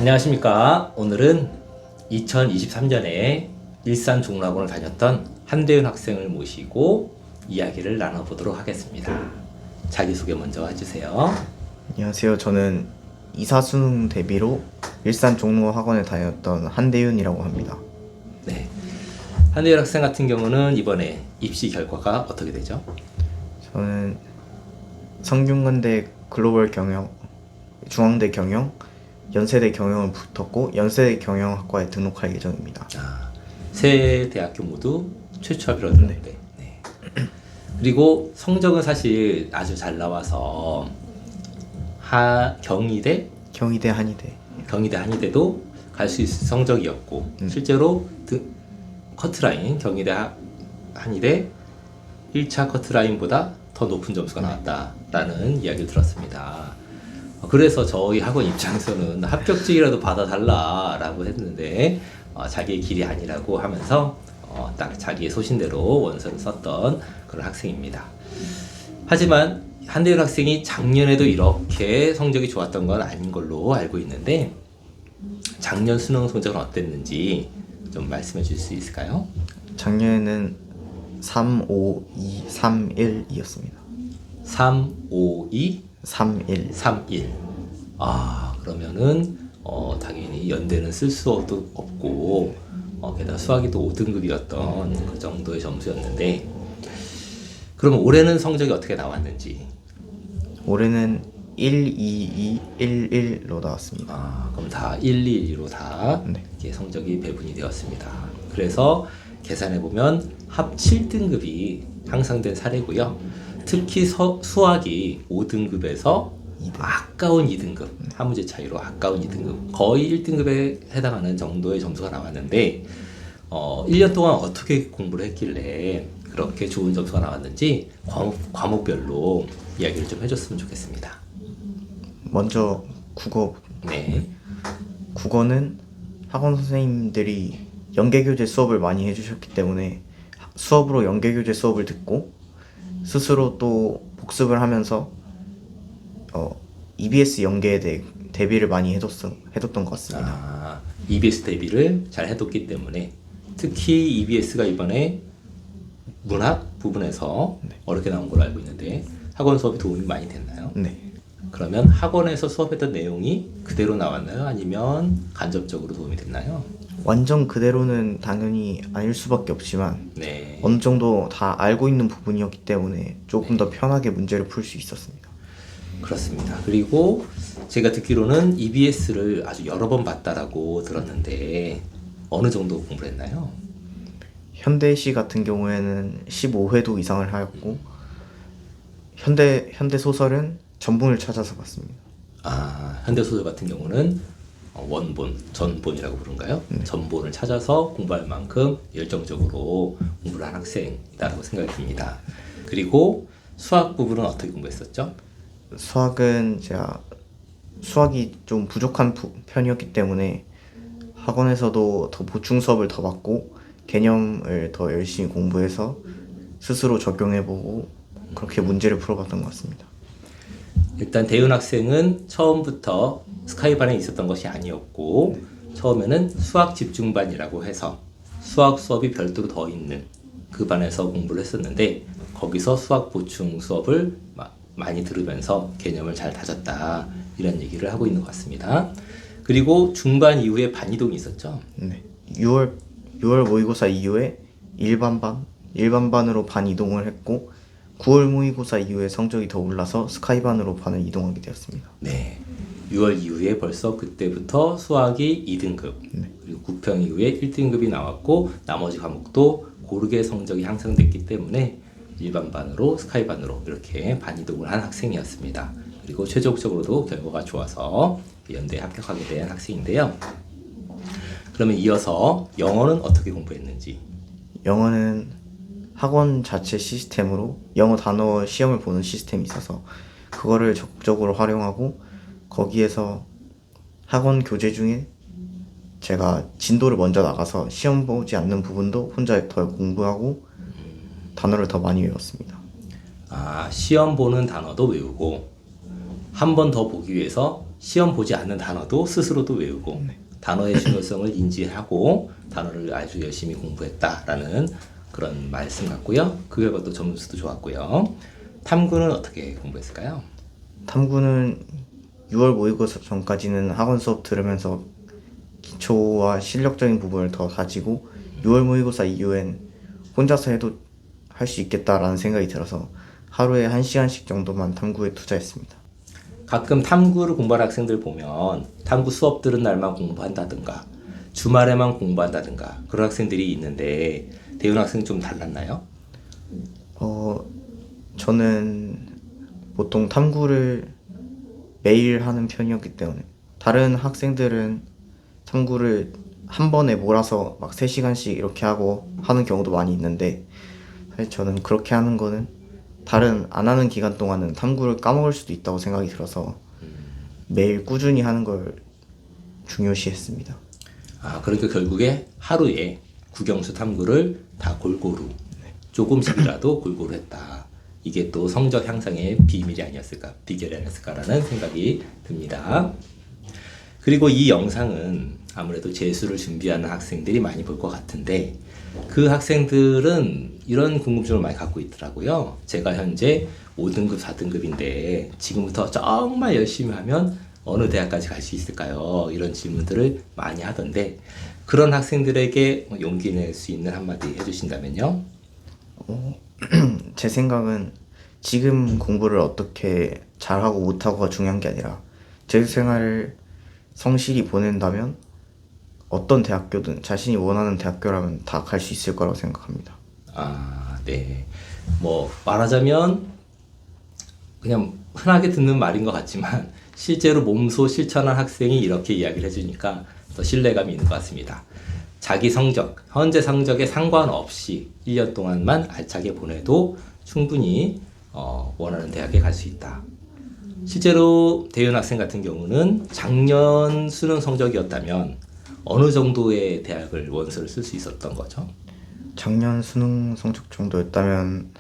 안녕하십니까. 오늘은 2023년에 일산 종로학원을 다녔던 한대윤 학생을 모시고 이야기를 나눠보도록 하겠습니다. 자기소개 먼저 해주세요. 안녕하세요. 저는 이사수능 대비로 일산 종로학원에 다녔던 한대윤이라고 합니다. 네, 한대윤 학생 같은 경우는 이번에 입시 결과가 어떻게 되죠? 저는 성균관대 글로벌 경영, 중앙대 경영, 연세대 경영을 붙었고 연세대 경영학과에 등록할 예정입니다. 세 대학교 모두 최초 합격을 했는데 네. 그리고 성적은 사실 아주 잘 나와서 경희대, 한의대도 갈 수 있을 성적이었고 실제로 커트라인 경희대, 한의대 1차 커트라인보다 더 높은 점수가 나왔다라는 이야기를 들었습니다. 그래서 저희 학원 입장에서는 합격증이라도 받아달라라고 했는데 자기의 길이 아니라고 하면서 딱 자기의 소신대로 원서를 썼던 그런 학생입니다. 하지만 한대윤 학생이 작년에도 이렇게 성적이 좋았던 건 아닌 걸로 알고 있는데 작년 수능 성적은 어땠는지 좀 말씀해 주실 수 있을까요? 작년에는 3, 5, 2, 3, 1이었습니다. 3, 5, 2, 3, 1. 3, 1. 그러면은 당연히 연대는 쓸 수도 없고 게다가 수학이 또 5등급이었던 그 정도의 점수였는데 그러면 올해는 성적이 어떻게 나왔는지? 올해는 1, 2, 2, 1, 1로 나왔습니다. 그럼 다 1, 2, 1로 다 네. 이렇게 성적이 배분이 되었습니다. 그래서 계산해보면 합 7등급이 향상된 사례고요. 특히 수학이 5등급에서 아까운 2등급, 한 문제 차이로 아까운 2등급, 거의 1등급에 해당하는 정도의 점수가 나왔는데 1년 동안 어떻게 공부를 했길래 그렇게 좋은 점수가 나왔는지 과목별로 이야기를 좀 해줬으면 좋겠습니다. 먼저 국어. 네. 국어는 학원 선생님들이 연계교재 수업을 많이 해주셨기 때문에 수업으로 연계교재 수업을 듣고 스스로 또 복습을 하면서 EBS 연계에 대해 대비를 많이 해뒀던 것 같습니다. EBS 대비를 잘 해뒀기 때문에 특히 EBS가 이번에 문학 부분에서 어렵게 나온 걸로 알고 있는데 학원 수업이 도움이 많이 됐나요? 네. 그러면 학원에서 수업했던 내용이 그대로 나왔나요? 아니면 간접적으로 도움이 됐나요? 완전 그대로는 당연히 아닐 수밖에 없지만 네. 어느 정도 다 알고 있는 부분이었기 때문에 조금 더 편하게 문제를 풀 수 있었습니다. 그렇습니다. 그리고 제가 듣기로는 EBS를 아주 여러 번 봤다라고 들었는데 어느 정도 공부를 했나요? 현대시 같은 경우에는 15회도 이상을 하였고 현대 소설은 전문을 찾아서 봤습니다. 현대소설 같은 경우는 원본, 전본이라고 부른가요? 전본을 찾아서 공부할 만큼 열정적으로 공부를 한 학생이다라고 생각이 듭니다. 그리고 수학 부분은 어떻게 공부했었죠? 수학은 제가 수학이 좀 부족한 편이었기 때문에 학원에서도 더 보충 수업을 더 받고 개념을 더 열심히 공부해서 스스로 적용해보고 그렇게 문제를 풀어봤던 것 같습니다. 일단 대윤 학생은 처음부터 스카이반에 있었던 것이 아니었고 처음에는 수학 집중반이라고 해서 수학 수업이 별도로 더 있는 그 반에서 공부를 했었는데 거기서 수학 보충 수업을 많이 들으면서 개념을 잘 다졌다 이런 얘기를 하고 있는 것 같습니다. 그리고 중반 이후에 반 이동이 있었죠? 네. 6월 모의고사 이후에 일반반으로 반 이동을 했고 9월 모의고사 이후에 성적이 더 올라서 스카이반으로 반을 이동하게 되었습니다. 네. 6월 이후에 벌써 그때부터 수학이 2등급 그리고 9평 이후에 1등급이 나왔고 나머지 과목도 고르게 성적이 향상됐기 때문에 일반반으로 스카이반으로 이렇게 반 이동을 한 학생이었습니다. 그리고 최종적으로도 결과가 좋아서 연대에 합격하게 된 학생인데요. 그러면 이어서 영어는 어떻게 공부했는지? 영어는 학원 자체 시스템으로 영어 단어 시험을 보는 시스템이 있어서 그거를 적극적으로 활용하고 거기에서 학원 교재 중에 제가 진도를 먼저 나가서 시험 보지 않는 부분도 혼자 더 공부하고 단어를 더 많이 외웠습니다. 시험 보는 단어도 외우고 한 번 더 보기 위해서 시험 보지 않는 단어도 스스로도 외우고 단어의 중요성을 인지하고 단어를 아주 열심히 공부했다라는 그런 말씀 같고요. 그 결과 또 점수도 좋았고요. 탐구는 어떻게 공부했을까요? 탐구는 6월 모의고사 전까지는 학원 수업 들으면서 기초와 실력적인 부분을 더 다지고 6월 모의고사 이후엔 혼자서 해도 할 수 있겠다라는 생각이 들어서 하루에 1시간씩 정도만 탐구에 투자했습니다. 가끔 탐구를 공부하는 학생들 보면 탐구 수업 들은 날만 공부한다든가 주말에만 공부한다든가 그런 학생들이 있는데 대윤 학생 좀 달랐나요? 저는 보통 탐구를 매일 하는 편이었기 때문에 다른 학생들은 탐구를 한 번에 몰아서 막 3시간씩 이렇게 하고 하는 경우도 많이 있는데 사실 저는 그렇게 하는 거는 다른 안 하는 기간 동안은 탐구를 까먹을 수도 있다고 생각이 들어서 매일 꾸준히 하는 걸 중요시했습니다. 그러니까 결국에 하루에 국영수 탐구를 다 골고루 조금씩이라도 골고루 했다. 이게 또 성적 향상의 비밀이 아니었을까, 비결이 아니었을까라는 생각이 듭니다. 그리고 이 영상은 아무래도 재수를 준비하는 학생들이 많이 볼 것 같은데 그 학생들은 이런 궁금증을 많이 갖고 있더라고요. 제가 현재 5등급, 4등급인데 지금부터 정말 열심히 하면 어느 대학까지 갈 수 있을까요? 이런 질문들을 많이 하던데 그런 학생들에게 용기 낼 수 있는 한마디 해주신다면요? 제 생각은 지금 공부를 어떻게 잘하고 못하고가 중요한 게 아니라 재수생활을 성실히 보낸다면 어떤 대학교든 자신이 원하는 대학교라면 다 갈 수 있을 거라고 생각합니다. 네. 뭐 말하자면 그냥 흔하게 듣는 말인 것 같지만 실제로 몸소 실천한 학생이 이렇게 이야기를 해주니까 더 신뢰감이 있는 것 같습니다. 자기 성적, 현재 성적에 상관없이 1년 동안만 알차게 보내도 충분히 원하는 대학에 갈 수 있다. 실제로 대윤 학생 같은 경우는 작년 수능 성적이었다면 어느 정도의 대학을 원서를 쓸 수 있었던 거죠? 작년 수능 성적 정도였다면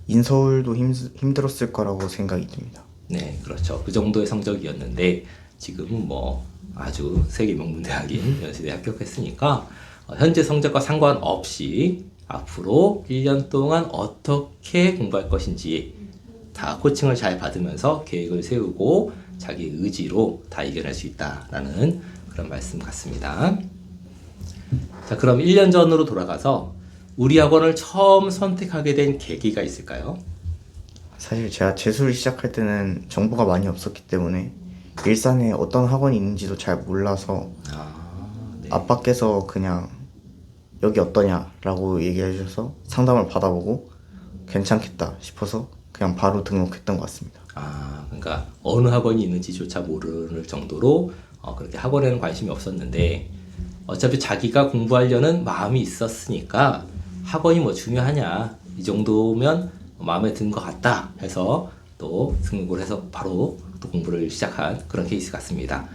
인서울도 힘들었을 거라고 생각이 듭니다. 네, 그렇죠. 그 정도의 성적이었는데 지금은 뭐 아주 세계 명문 대학인 연세대에 합격했으니까 현재 성적과 상관없이 앞으로 1년 동안 어떻게 공부할 것인지 다 코칭을 잘 받으면서 계획을 세우고 자기 의지로 다 이겨낼 수 있다라는 그런 말씀 같습니다. 자, 그럼 1년 전으로 돌아가서 우리 학원을 처음 선택하게 된 계기가 있을까요? 사실 제가 재수를 시작할 때는 정보가 많이 없었기 때문에 일산에 어떤 학원이 있는지도 잘 몰라서 네. 아빠께서 그냥 여기 어떠냐라고 얘기해 주셔서 상담을 받아보고 괜찮겠다 싶어서 그냥 바로 등록했던 것 같습니다. 그러니까 어느 학원이 있는지조차 모를 정도로 그렇게 학원에는 관심이 없었는데 어차피 자기가 공부하려는 마음이 있었으니까 학원이 뭐 중요하냐 이 정도면 마음에 든 것 같다 해서 또 등록을 해서 바로 또 공부를 시작한 그런 케이스 같습니다.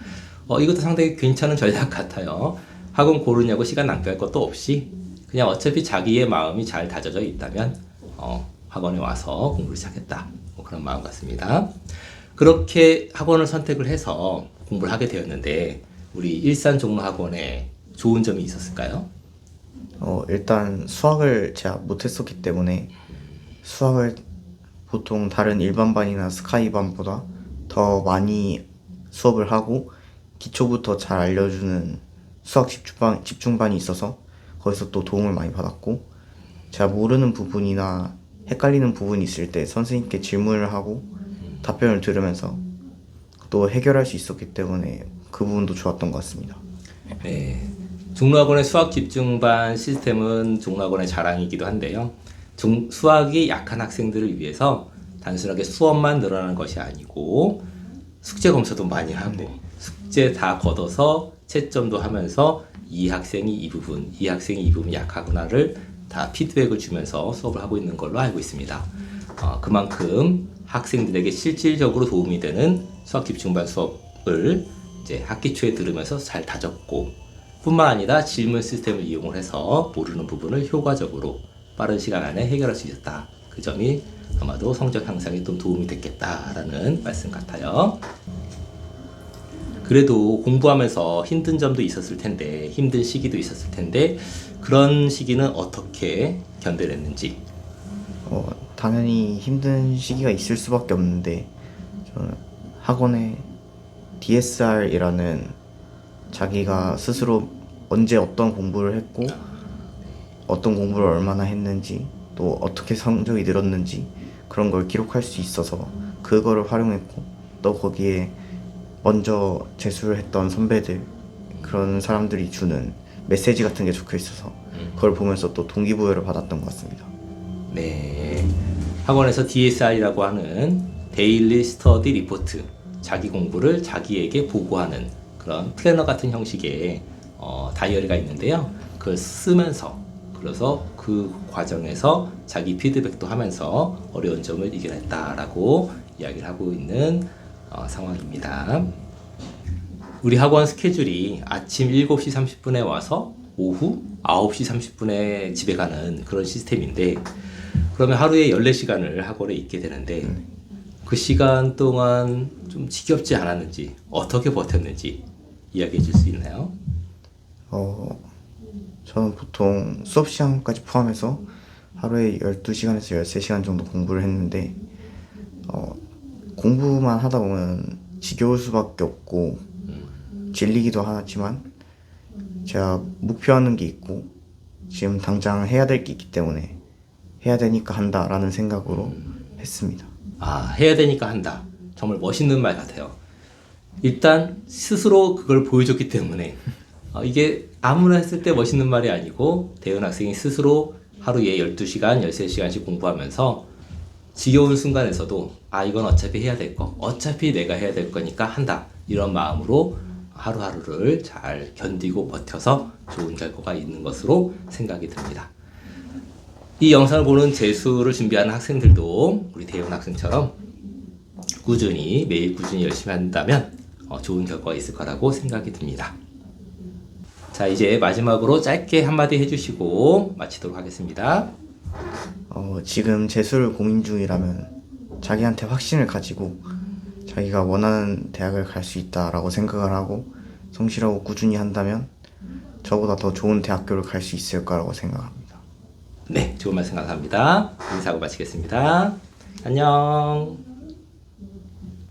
이것도 상당히 괜찮은 전략 같아요. 학원 고르냐고 시간 낭비할 것도 없이 그냥 어차피 자기의 마음이 잘 다져져 있다면 학원에 와서 공부를 시작했다. 뭐 그런 마음 같습니다. 그렇게 학원을 선택을 해서 공부를 하게 되었는데 우리 일산 종로학원에 좋은 점이 있었을까요? 일단 수학을 제가 못했었기 때문에 수학을 보통 다른 일반반이나 스카이반보다 더 많이 수업을 하고 기초부터 잘 알려주는 수학 집중반이 있어서 거기서 또 도움을 많이 받았고 제가 모르는 부분이나 헷갈리는 부분이 있을 때 선생님께 질문을 하고 답변을 들으면서 또 해결할 수 있었기 때문에 그 부분도 좋았던 것 같습니다. 네, 종로학원의 수학 집중반 시스템은 종로학원의 자랑이기도 한데요. 수학이 약한 학생들을 위해서 단순하게 수업만 늘어나는 것이 아니고 숙제 검사도 많이 하고 숙제 다 걷어서 채점도 하면서 이 학생이 이 부분 약하구나를 다 피드백을 주면서 수업을 하고 있는 걸로 알고 있습니다. 그만큼 학생들에게 실질적으로 도움이 되는 수학 집중반 수업을 이제 학기 초에 들으면서 잘 다졌고 뿐만 아니라 질문 시스템을 이용을 해서 모르는 부분을 효과적으로 빠른 시간 안에 해결할 수 있었다. 그 점이 아마도 성적 향상에 좀 도움이 됐겠다라는 말씀 같아요. 그래도 공부하면서 힘든 점도 있었을 텐데, 힘든 시기도 있었을 텐데, 그런 시기는 어떻게 견뎌냈는지. 당연히 힘든 시기가 있을 수밖에 없는데 저는 학원에 DSR이라는 자기가 스스로 언제 어떤 공부를 했고 어떤 공부를 얼마나 했는지 또 어떻게 성적이 늘었는지 그런 걸 기록할 수 있어서 그거를 활용했고 또 거기에 먼저 재수를 했던 선배들 그런 사람들이 주는 메시지 같은 게 적혀 있어서 그걸 보면서 또 동기부여를 받았던 것 같습니다. 네. 학원에서 DSR이라고 하는 데일리 스터디 리포트, 자기 공부를 자기에게 보고하는 그런 플래너 같은 형식의 다이어리가 있는데요. 그걸 쓰면서, 그래서 그 과정에서 자기 피드백도 하면서 어려운 점을 이겨냈다라고 이야기를 하고 있는 상황입니다. 우리 학원 스케줄이 아침 7시 30분에 와서 오후 9시 30분에 집에 가는 그런 시스템인데, 그러면 하루에 14시간을 학원에 있게 되는데, 그 시간 동안 좀 지겹지 않았는지, 어떻게 버텼는지 이야기해 줄 수 있나요? 저는 보통 수업 시간까지 포함해서 하루에 12시간에서 13시간 정도 공부를 했는데 공부만 하다 보면 지겨울 수밖에 없고 질리기도 하지만 제가 목표하는 게 있고 지금 당장 해야 될 게 있기 때문에 해야 되니까 한다라는 생각으로 했습니다. 해야 되니까 한다. 정말 멋있는 말 같아요. 일단 스스로 그걸 보여줬기 때문에 이게 아무나 했을 때 멋있는 말이 아니고 대은 학생이 스스로 하루에 12시간, 13시간씩 공부하면서 지겨운 순간에서도 이건 어차피 해야 될 거, 어차피 내가 해야 될 거니까 한다. 이런 마음으로 하루하루를 잘 견디고 버텨서 좋은 결과가 있는 것으로 생각이 듭니다. 이 영상을 보는 재수를 준비하는 학생들도 우리 대은 학생처럼 꾸준히 매일 꾸준히 열심히 한다면 좋은 결과가 있을 거라고 생각이 듭니다. 자, 이제 마지막으로 짧게 한마디 해주시고 마치도록 하겠습니다. 지금 재수를 고민 중이라면 자기한테 확신을 가지고 자기가 원하는 대학을 갈 수 있다라고 생각을 하고 성실하고 꾸준히 한다면 저보다 더 좋은 대학교를 갈 수 있을 거라고 생각합니다. 네, 좋은 말씀 감사합니다. 인사하고 마치겠습니다. 안녕.